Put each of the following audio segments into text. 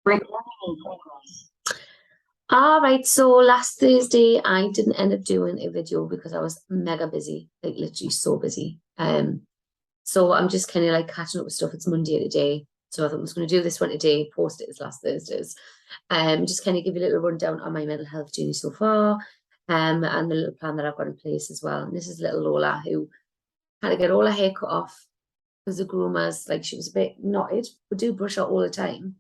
Right. All right, so last Thursday I didn't end up doing a video because I was mega busy, like literally so busy. So I'm just kind of like catching up with stuff. It's Monday today, so I thought I was going to do this one today, post it as last Thursday's. Just kind of give you a little rundown on my mental health journey so far, and the little plan that I've got in place as well. And this is little Lola who had to get all her hair cut off because the groomers, like she was a bit knotted. We do brush her all the time,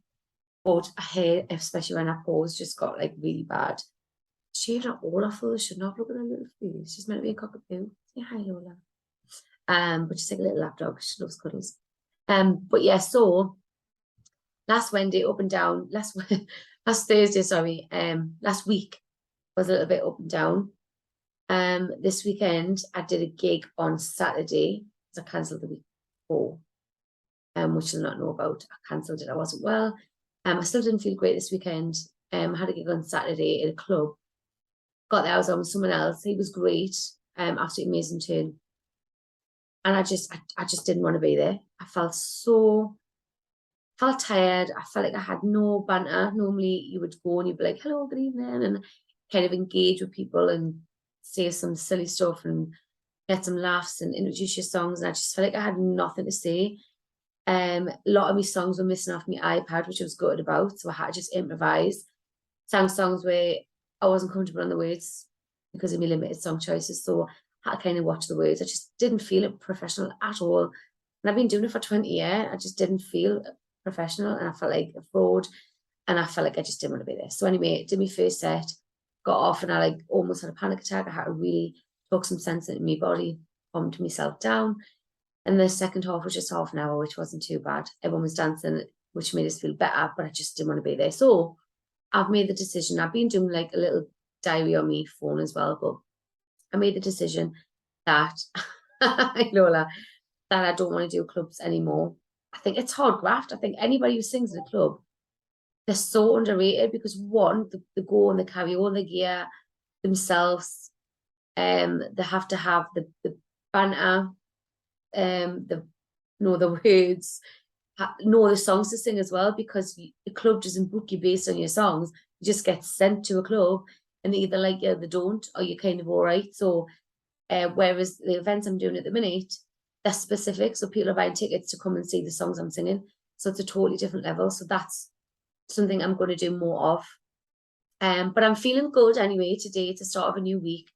but her hair, especially when her paws, just got like really bad. She had all her fur, should not look at her little face. She's meant to be a cockapoo. Say hi, Lola. But she's like a little lap dog. She loves cuddles. But yeah, so last Wednesday up and down, last Thursday, sorry, last week was a little bit up and down. This weekend I did a gig on Saturday, because I cancelled the week before, which you'll not know about. I cancelled it, I wasn't well. I still didn't feel great this weekend. I had a gig on Saturday in a club. Got there, I was on with someone else. He was great, absolutely amazing too. And I just didn't want to be there. I felt tired. I felt like I had no banter. Normally you would go and you'd be like, hello, good evening, and kind of engage with people and say some silly stuff and get some laughs and introduce your songs. And I just felt like I had nothing to say. A lot of my songs were missing off my iPad, which I was gutted about. So I had to just improvise. Sang songs where I wasn't comfortable on the words because of my limited song choices. So I had to kind of watch the words. I just didn't feel it professional at all. And I've been doing it for 20 years. I just didn't feel professional and I felt like a fraud. And I felt like I just didn't want to be there. So anyway, did my first set, got off and I like almost had a panic attack. I had to really talk some sense into my body, calmed myself down. And the second half was just half an hour, which wasn't too bad. Everyone was dancing, which made us feel better, but I just didn't want to be there. So I've made the decision. I've been doing like a little diary on my phone as well, but I made the decision that Lola, that I don't want to do clubs anymore. I think it's hard graft. I think anybody who sings in a club, they're so underrated because one, they go and they carry all the gear themselves. They have to have the banter, the know the words, know the songs to sing as well, because the club doesn't book you based on your songs. You just get sent to a club and they either like you or they don't, or you're kind of all right. So whereas the events I'm doing at the minute, they're specific. So people are buying tickets to come and see the songs I'm singing. So it's a totally different level. So that's something I'm going to do more of. But I'm feeling good anyway today. It's the start of a new week.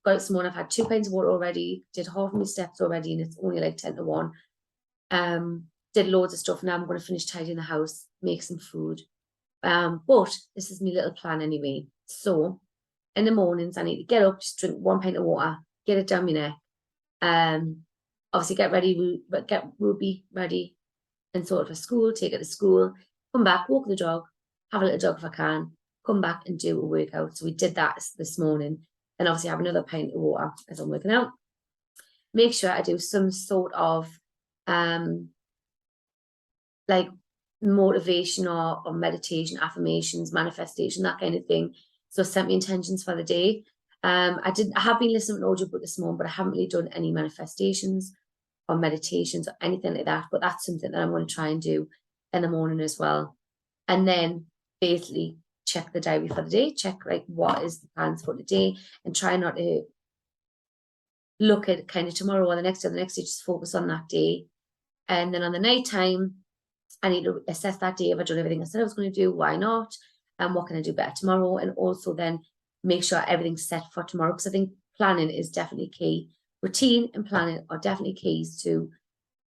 Got up this morning. I've had 2 pints of water already. Did half of my steps already, and it's only like 10 to 1. Did loads of stuff. Now I'm going to finish tidying the house, make some food. But this is my little plan anyway. So in the mornings, I need to get up, just drink 1 pint of water, get it down my neck. Obviously get ready, get Ruby ready and sort of for school, take her to school, come back, walk the dog, have a little jog if I can, come back and do a workout. So we did that this morning. And obviously have another pint of water as I'm working out. Make sure I do some sort of like motivation or meditation, affirmations, manifestation, that kind of thing. So set me intentions for the day. I have been listening to an audiobook this morning, but I haven't really done any manifestations or meditations or anything like that. But that's something that I'm going to try and do in the morning as well. And then basically check the diary for the day, check like what is the plans for the day, and try not to look at kind of tomorrow or the next day, just focus on that day. And then on the night time, I need to assess that day. If I've done everything I said I was going to do, why not? And what can I do better tomorrow? And also then make sure everything's set for tomorrow. Because I think planning is definitely key. Routine and planning are definitely keys to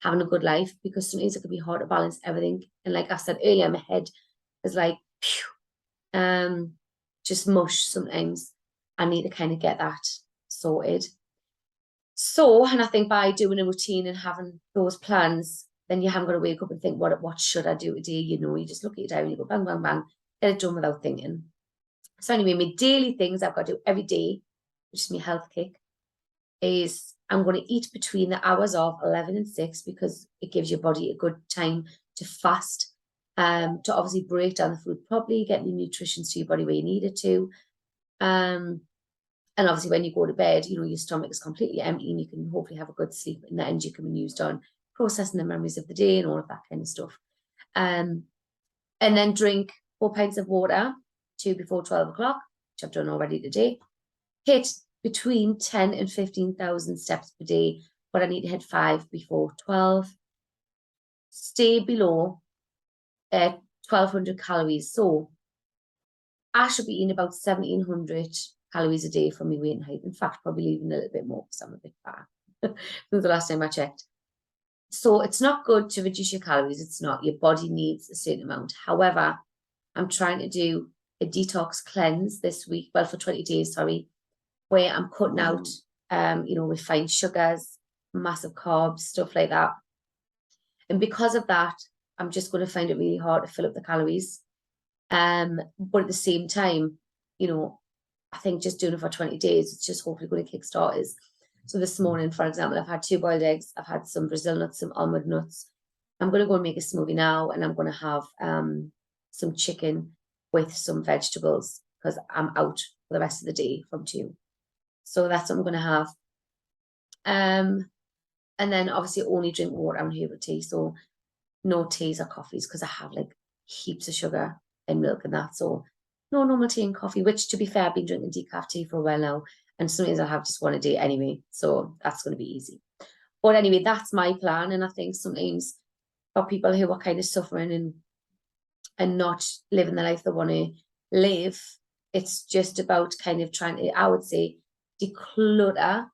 having a good life, because sometimes it can be hard to balance everything. And like I said earlier, my head is like, just mush sometimes. I need to kind of get that sorted. So, and I think by doing a routine and having those plans, then you haven't got to wake up and think, what should I do today? You just look at your diary and you go bang, bang, bang, get it done without thinking. So anyway, my daily things I've got to do every day, which is my health kick, is I'm going to eat between the hours of 11 and 6, because it gives your body a good time to fast, to obviously break down the food properly, get the nutrition to your body where you need it to. And obviously when you go to bed, your stomach is completely empty and you can hopefully have a good sleep, and that energy can be used on processing the memories of the day and all of that kind of stuff. And then drink 4 pints of water, 2 before 12 o'clock, which I've done already today. Hit between 10 and 15,000 steps per day, but I need to hit 5 before 12. Stay below 1,200 calories. So I should be eating about 1,700 calories a day for my weight and height. In fact, probably leaving a little bit more because I'm a bit fat since the last time I checked. So it's not good to reduce your calories. It's not. Your body needs a certain amount. However, I'm trying to do a detox cleanse this week. Well, for 20 days, sorry, where I'm cutting out, refined sugars, massive carbs, stuff like that. And because of that, I'm just going to find it really hard to fill up the calories. But at the same time, I think just doing it for 20 days, it's just hopefully going to kickstart us. So this morning, for example, I've had 2 boiled eggs. I've had some Brazil nuts, some almond nuts. I'm going to go and make a smoothie now, and I'm going to have some chicken with some vegetables because I'm out for the rest of the day from 2. So that's what I'm going to have. And then obviously only drink water and herbal tea. So no teas or coffees because I have like heaps of sugar and milk and that. So no normal tea and coffee, which to be fair, I've been drinking decaf tea for a while now. And sometimes I'll have just one a day anyway. So that's going to be easy. But anyway, that's my plan. And I think sometimes for people who are kind of suffering and not living the life they want to live, it's just about kind of trying to, I would say, declutter.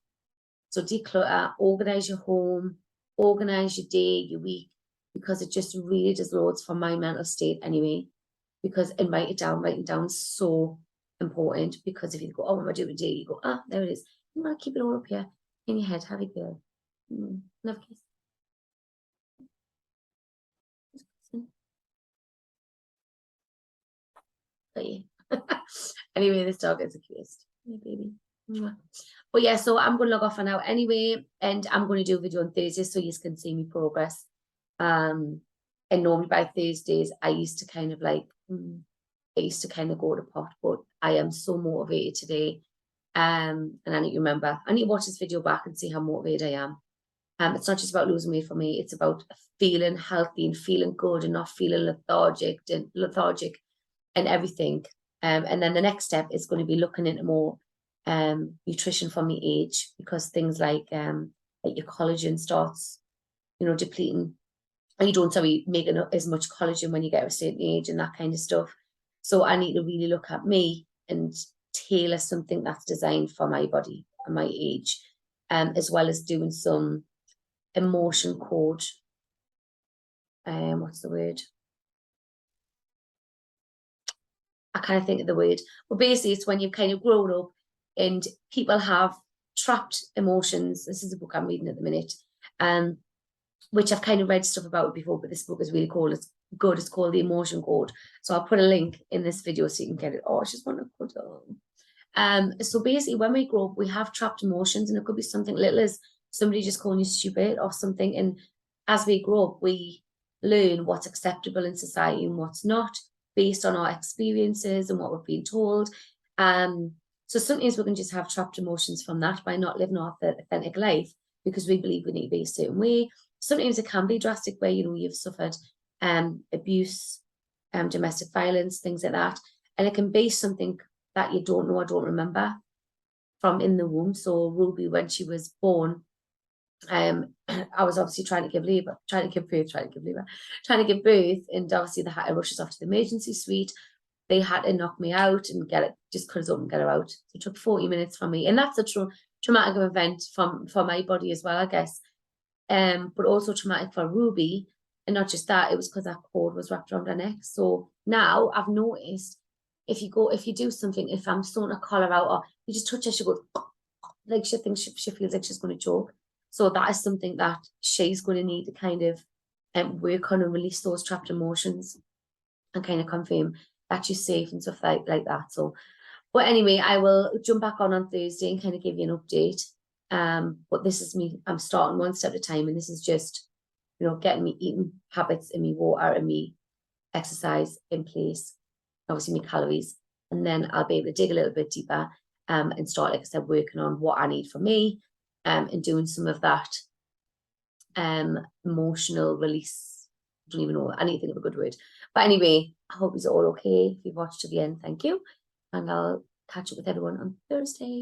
So declutter, organize your home, organize your day, your week, because it just really does loads for my mental state anyway. Because and writing down is so important, because if you go, oh, what am I doing today? You go, there it is. You want to keep it all up here in your head. Have a girl. Love kiss. But yeah. Anyway, this dog is the cutest. Hey, baby. But yeah, so I'm going to log off for now anyway, and I'm going to do a video on Thursday so you can see me progress. And normally by Thursdays, I used to kind of go to pot, but I am so motivated today. And I need to remember, I need to watch this video back and see how motivated I am. It's not just about losing weight for me, it's about feeling healthy and feeling good and not feeling lethargic and everything. And then the next step is going to be looking into more nutrition for my age, because things like your collagen starts, depleting, and you don't make as much collagen when you get to a certain age and that kind of stuff. So I need to really look at me and tailor something that's designed for my body and my age, as well as doing some emotion code. What's the word? I kind of think of the word, but basically it's when you've kind of grown up and people have trapped emotions. This is a book I'm reading at the minute, which I've kind of read stuff about before, but this book is really cool. It's good. It's called The Emotion Code. So I'll put a link in this video so you can get it. Oh, I just want to put it on. So basically when we grow up, we have trapped emotions, and it could be something little as somebody just calling you stupid or something. And as we grow up, we learn what's acceptable in society and what's not, based on our experiences and what we've been told. So sometimes we can just have trapped emotions from that by not living our authentic life because we believe we need to be a certain way. Sometimes it can be drastic where, you've suffered abuse, domestic violence, things like that. And it can be something that you don't know or don't remember from in the womb. So Ruby, when she was born, I was obviously trying to give birth, and obviously they had to rush us off to the emergency suite. They had to knock me out and just cut us up and get her out. So it took 40 minutes from me, and that's a traumatic event for my body as well, I guess. But also traumatic for Ruby, and not just that, it was because that cord was wrapped around her neck. So now I've noticed if you do something, if I'm sorting a collar out or you just touch her, she goes like she thinks she feels like she's going to choke. So that is something that she's going to need to kind of work on and release those trapped emotions and kind of confirm that she's safe and stuff like that. So, but anyway, I will jump back on Thursday and kind of give you an update. But this is me. I'm starting one step at a time, and this is just, getting me eating habits and me water and me exercise in place, obviously me calories, and then I'll be able to dig a little bit deeper and start, like I said, working on what I need for me. And doing some of that emotional release. I don't even know. I need to think of a good word. But anyway, I hope it's all okay. If you've watched to the end, thank you. And I'll catch up with everyone on Thursday.